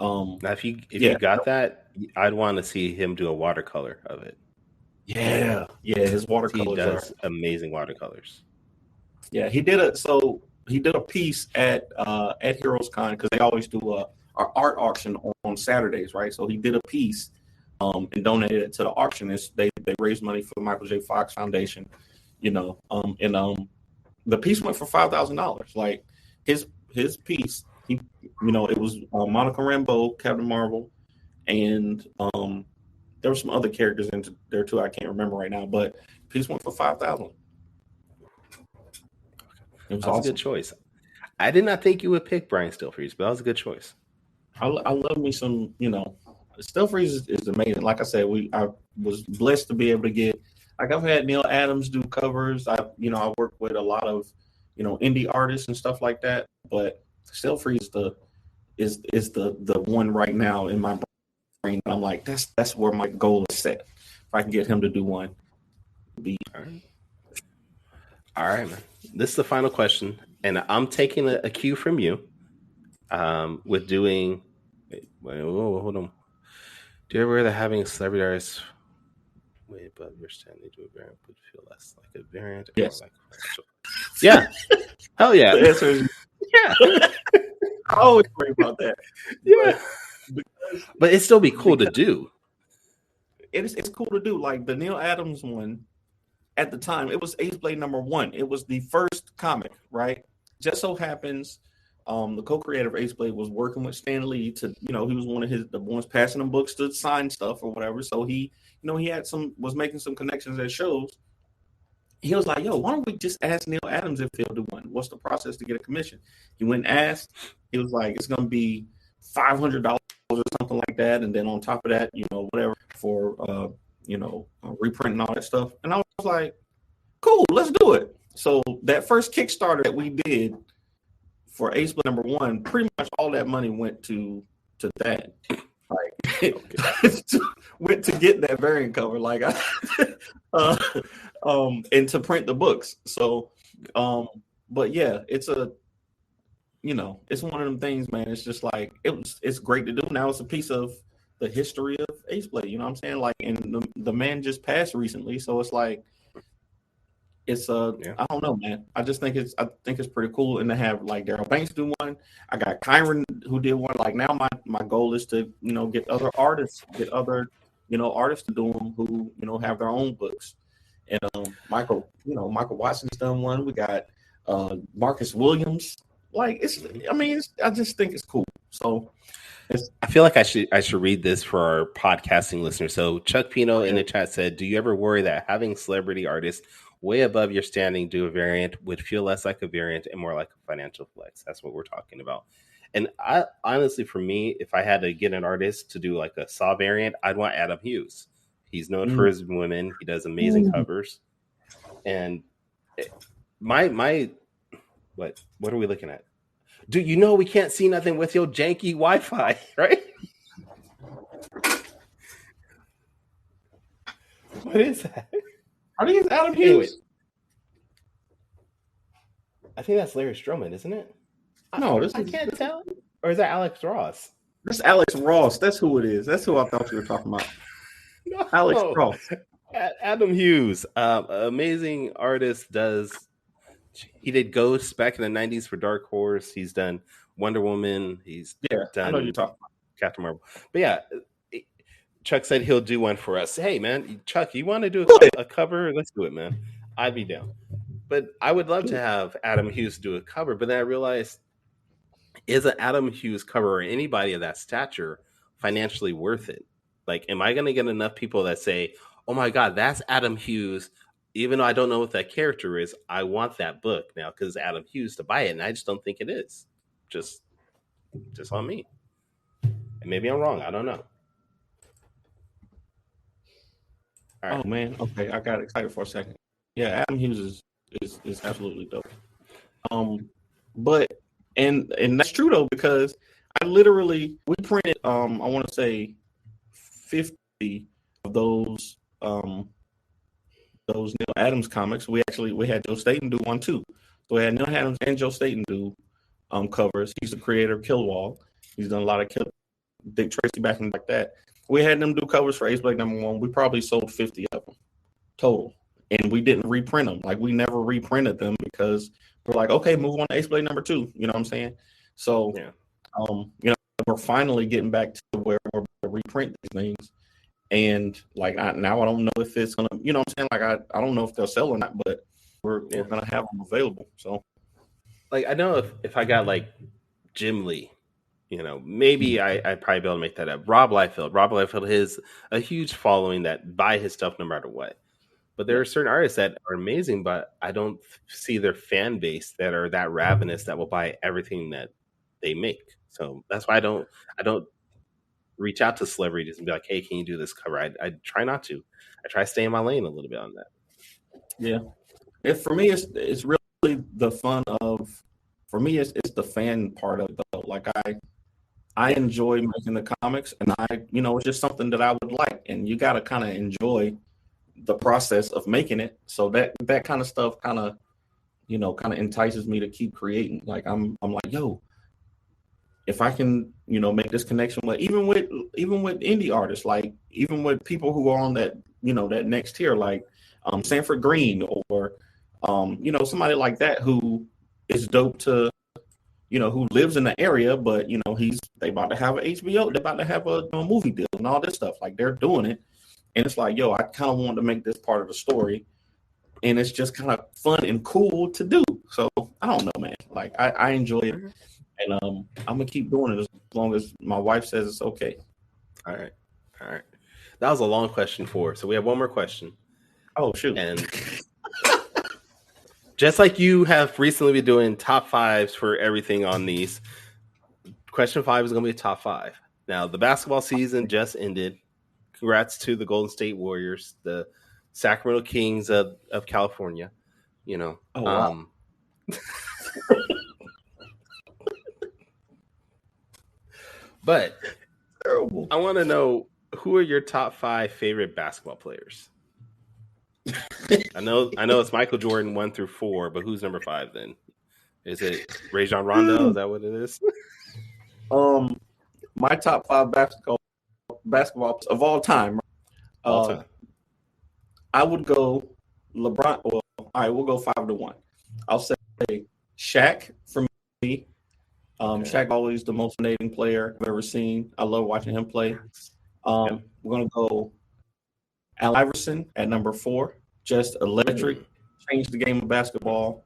Now, if you got that, I'd want to see him do a watercolor of it. Yeah, his watercolors. He does amazing watercolors. Yeah, he did a piece at Heroes Con because they always do a art auction on Saturdays, right? So he did a piece and donated it to the auctionists. They raised money for the Michael J. Fox Foundation, and the piece went for $5,000. Like his piece, it was Monica Rambeau, Captain Marvel, and there were some other characters in there too. I can't remember right now, but the piece went for $5,000. It was awesome. A good choice. I did not think you would pick Brian Stelfreeze, but that was a good choice. I love me some, Stelfreeze is amazing. Like I said, I was blessed to be able to get. Like I've had Neil Adams do covers. I work with a lot of, indie artists and stuff like that. But Stelfreeze is the one right now in my brain. I'm like, that's where my goal is set. If I can get him to do one, All right, man. This is the final question, and I'm taking a cue from you. With doing. Hold on. Do you ever that having celebrity artists? Wait, but you're saying they do a variant would feel less like a variant? Yes. Yeah. Hell yeah. The answer is yeah. I always worry about that. Yeah. But it'd still be cool to do. It's cool to do. Like the Neil Adams one, at the time, it was Ace Blade #1. It was the first comic, right? Just so happens, the co-creator of Ace Blade was working with Stan Lee to, he was one of the ones passing him books to sign stuff or whatever. So he, he was making some connections at shows. He was like, yo, why don't we just ask Neil Adams if he'll do one? What's the process to get a commission? He went and asked. He was like, it's going to be $500 or something like that. And then on top of that, whatever for, reprinting all that stuff. And I was like, cool, let's do it. So that first Kickstarter that we did for Ace Blade #1, pretty much all that money went to that. Like, went to get that variant cover, like, and to print the books. So, but yeah, it's it's one of them things, man. It's just like it's great to do. Now it's a piece of the history of Ace Blade. You know what I'm saying? Like, and the man just passed recently, so it's like it's I don't know, man. I think it's pretty cool, and to have like Daryl Banks do one. I got Kyrun who did one. Like, now my goal is to get other artists, artists to do them who have their own books. And Michael Watson's done one. We got Marcus Williams. Like, I just think it's cool. So I feel like I should read this for our podcasting listeners. So Chuck Pino in the chat said, "Do you ever worry that having celebrity artists way above your standing do a variant would feel less like a variant and more like a financial flex?" That's what we're talking about. And I honestly, for me, if I had to get an artist to do like a Saw variant, I'd want Adam Hughes. He's known for his women. He does amazing covers. And my what are we looking at? Dude, we can't see nothing with your janky Wi-Fi, right? What is that? Are these Adam Hughes? Anyway, I think that's Larry Stroman, isn't it? No, I can't tell. Or is that Alex Ross? That's Alex Ross. That's who it is. That's who I thought you were talking about. No. Alex Ross. Adam Hughes, amazing artist. He did Ghosts back in the 90s for Dark Horse. He's done Wonder Woman. He's done I know you're talking about Captain Marvel. But yeah, Chuck said he'll do one for us. Hey, man, Chuck, you want to do a cover? Let's do it, man. I'd be down. But I would love to have Adam Hughes do a cover. But then I realized, is an Adam Hughes cover or anybody of that stature financially worth it? Like, am I going to get enough people that say, oh my God, that's Adam Hughes? Even though I don't know what that character is, I want that book now because it's Adam Hughes to buy it. And I just don't think it is. Just on me. And maybe I'm wrong. I don't know. All right. Oh, man. Okay. I got excited for a second. Yeah, Adam Hughes is absolutely dope. But and that's true though, because we printed I want to say 50 of those Neil Adams comics. We had Joe Staten do one too. So we had Neil Adams and Joe Staten do covers. He's the creator of Killwall. He's done a lot of Dick Tracy back and like that. We had them do covers for Ace Blade #1. We probably sold 50 of them total. And we didn't reprint them. Like, we never reprinted them because we're like, okay, move on to Ace Blade #2. You know what I'm saying? So, we're finally getting back to where we're going to reprint these things. And like, now I don't know if it's gonna, you know what I'm saying? Like, I don't know if they'll sell or not, but we're gonna have them available. So, like, I know if I got like Jim Lee, maybe I'd probably be able to make that up. Rob Liefeld has a huge following that buy his stuff no matter what. But there are certain artists that are amazing, but I don't see their fan base that are that ravenous that will buy everything that they make. So that's why I don't reach out to celebrities and be like, hey, can you do this cover? I try not to. I try to stay in my lane a little bit on that. Yeah. For me, it's really the fun of, for me, it's the fan part of it though. Like, I enjoy making the comics, and it's just something that I would like, and you got to kind of enjoy the process of making it. So that kind of stuff kind of entices me to keep creating. Like, I'm like, yo, if I can, make this connection with even with indie artists, like even with people who are on that, that next tier, like Sanford Green or somebody like that who is dope to, who lives in the area, but they about to have an HBO, they're about to have a movie deal and all this stuff. Like, they're doing it. And it's like, yo, I kind of want to make this part of the story. And it's just kind of fun and cool to do. So I don't know, man. Like, I enjoy it. And I'm going to keep doing it as long as my wife says it's okay. All right. That was a long question 4. So we have one more question. Oh, shoot. And just like you have recently been doing top 5s for everything on these, question 5 is going to be a top 5. Now, the basketball season just ended. Congrats to the Golden State Warriors, the Sacramento Kings of California. Oh, wow. But terrible. I want to know Who are your top 5 favorite basketball players? I know it's Michael Jordan 1 through 4, but who's number 5 then? Is it Rajon Rondo? Is that what it is? My top 5 basketball of all time. All time. I would go LeBron. Well, all right, we'll go 5-1. I'll say Shaq for me. Shaq always the most fascinating player I've ever seen. I love watching him play. We're gonna go Allen Iverson at number 4. Just electric, changed the game of basketball.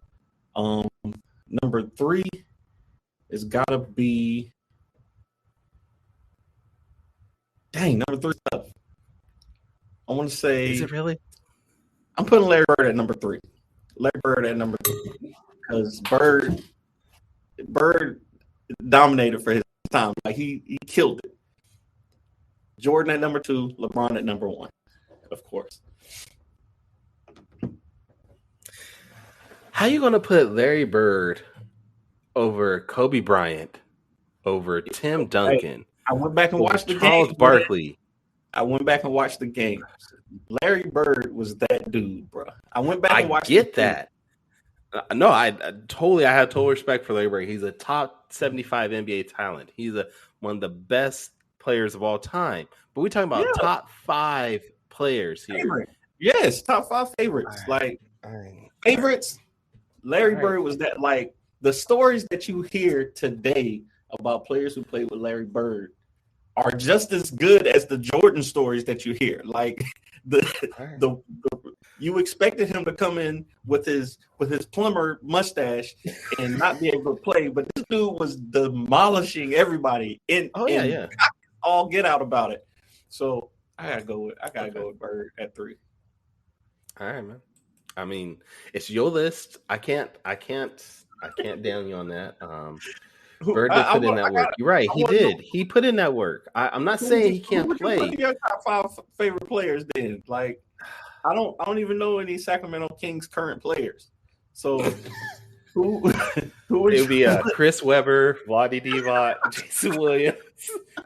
Number 3 is gotta be. Dang, number 3 stuff. I want to say. Is it really? I'm putting Larry Bird at number 3. Larry Bird at number 3 because Bird dominated for his time. Like he killed it. Jordan at number 2, LeBron at number 1, of course. How you gonna put Larry Bird over Kobe Bryant, over Tim Duncan? I went back and watched the Charles games, Barkley. I went back and watched the games. Larry Bird was that dude, bro. I went back and watched. I get that. No, I have total respect for Larry Bird. He's a top 75 NBA talent. He's one of the best players of all time. But we're talking about top 5 players here. Favorite. Yes, top 5 favorites. Favorites. Larry Bird was that. Like the stories that you hear today about players who played with Larry Bird are just as good as the Jordan stories that you hear. Like you expected him to come in with his plumber mustache and not be able to play, but this dude was demolishing everybody all get out about it. So I gotta go with Bird at 3. All right, man. I mean, it's your list. I can't down you on that. Bird did put in that work. You're right. He did. He put in that work. I'm not saying he can't play. Who your top 5 favorite players then? Like, I don't even know any Sacramento Kings current players. So who it would be Chris Webber, Vlade Divac, Jason Williams,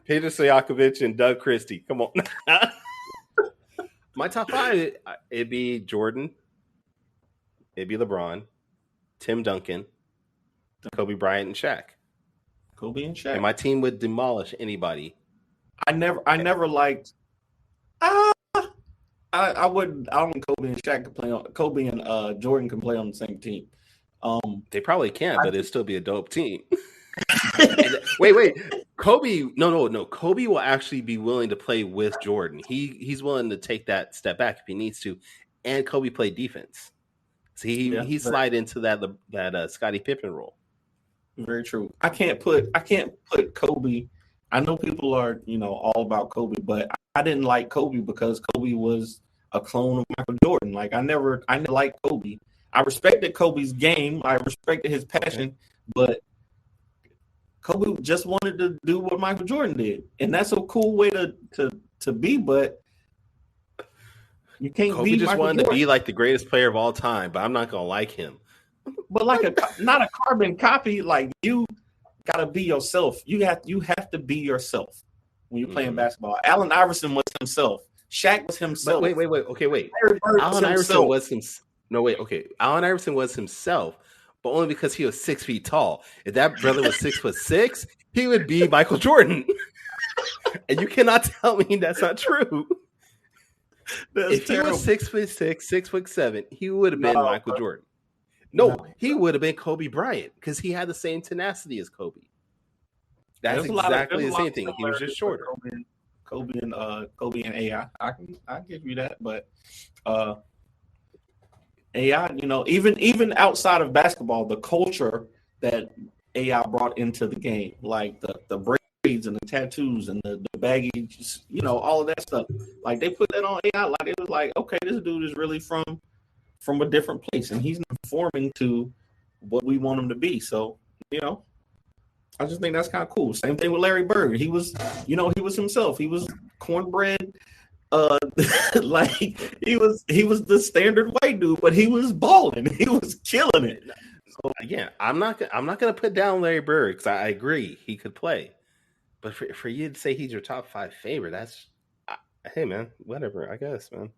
Peter Stojakovic, and Doug Christie. Come on. My top 5, it'd be Jordan. It'd be LeBron, Tim Duncan, Kobe Bryant, and Shaq. Kobe and Shaq. And my team would demolish anybody. I never liked. I don't think Kobe and Shaq could play on. Kobe and Jordan can play on the same team. They probably can, but it'd still be a dope team. Wait. Kobe, no. Kobe will actually be willing to play with Jordan. He's willing to take that step back if he needs to. And Kobe played defense. So he slide into that Scottie Pippen role. Very true. I can't put Kobe. I know people are, all about Kobe, but I didn't like Kobe because Kobe was a clone of Michael Jordan. Like I never liked Kobe. I respected Kobe's game. I respected his passion, but Kobe just wanted to do what Michael Jordan did. And that's a cool way to be, but you can't Kobe be just Michael wanted Jordan. to be like the greatest player of all time, but I'm not going to like him. But like not a carbon copy, like you gotta be yourself. You have to be yourself when you're playing basketball. Allen Iverson was himself. Shaq was himself. But wait. Okay, wait. Allen Iverson was himself. No, wait. Okay, Allen Iverson was himself, but only because he was 6 feet tall. If that brother was 6'6", he would be Michael Jordan. And you cannot tell me that's not true. If he was 6'6", 6'7", he would have been Michael Jordan. No, he would have been Kobe Bryant because he had the same tenacity as Kobe. That's exactly the same thing. He was just shorter. Kobe and AI. I give you that, but AI, even outside of basketball, the culture that AI brought into the game, like the braids and the tattoos and the baggy, all of that stuff. Like they put that on AI. Like it was like, okay, this dude is really from a different place, and he's conforming to what we want him to be. So, I just think that's kind of cool. Same thing with Larry Bird. He was, he was himself. He was cornbread. Like he was the standard white dude, but he was balling. He was killing it. So, again, I'm not gonna put down Larry Bird because I agree he could play, but for you to say he's your top 5 favorite, Hey man, whatever. I guess, man.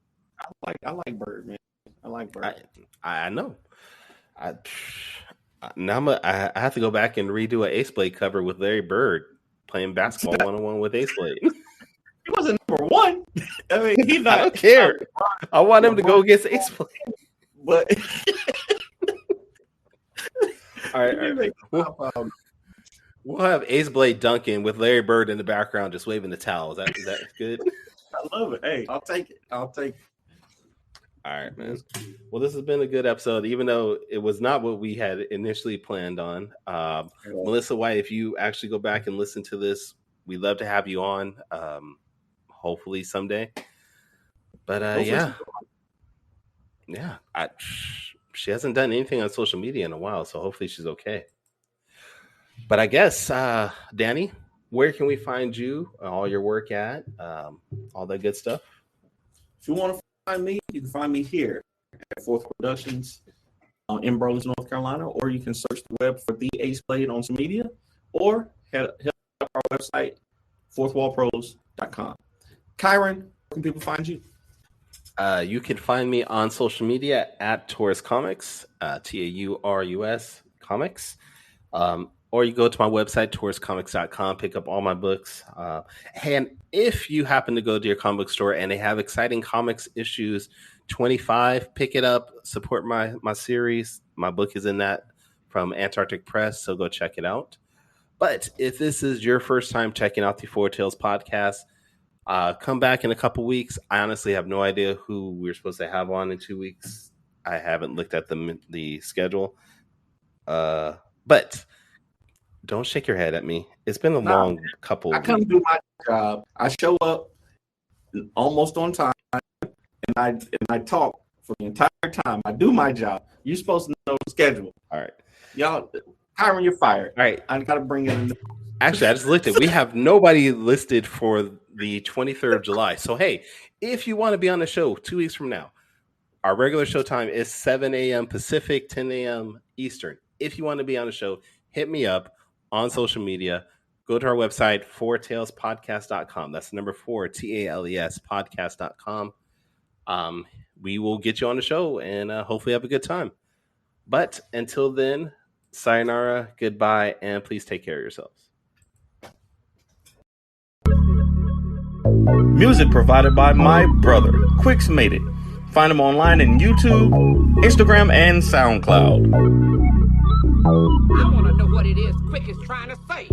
I like Bird, man. I like Bird. I know. Now I have to go back and redo an Ace Blade cover with Larry Bird playing basketball 1-on-1 with Ace Blade. He wasn't number one. I mean, he's not. I don't care. I want him to go against Ace Blade. But all right. We'll have Ace Blade dunking with Larry Bird in the background, just waving the towel. Is that good? I love it. Hey, I'll take it. All right, man. Well, this has been a good episode, even though it was not what we had initially planned on. Melissa White, if you actually go back and listen to this, we'd love to have you on, hopefully someday. But she hasn't done anything on social media in a while, so hopefully she's okay. But I guess, Danny, where can we find you, all your work at, all that good stuff? If you want to find me, you can find me here at Fourth Productions in Burlington, North Carolina, or you can search the web for The Ace Blade on some media, or head up our website, fourthwallpros.com. Kyrun, where can people find you? You can find me on social media at Taurus Comics, TAURUS Comics. Or you go to my website, tauruscomics.com, pick up all my books. And if you happen to go to your comic book store and they have Exciting Comics issues 25, pick it up, support my series. My book is in that from Antarctic Press, so go check it out. But if this is your first time checking out the Four Tales podcast, come back in a couple weeks. I honestly have no idea who we're supposed to have on in 2 weeks. I haven't looked at the schedule. But don't shake your head at me. It's been a long couple of weeks. I come do my job. I show up almost on time, and I talk for the entire time. I do my job. You're supposed to know the schedule. All right. Y'all, Kyrun, you're fired. All right. I got to bring it in. Actually, I just looked at. We have nobody listed for the 23rd of July. So, hey, if you want to be on the show 2 weeks from now, our regular show time is 7 a.m. Pacific, 10 a.m. Eastern. If you want to be on the show, hit me up on social media. Go to our website, fourtalespodcast.com. That's the number 4, TALES podcast.com. We will get you on the show and hopefully have a good time. But until then, sayonara, goodbye, and please take care of yourselves. Music provided by my brother, Quicks Made It. Find him online in YouTube, Instagram, and SoundCloud. I want to know what it is Quick is trying to say.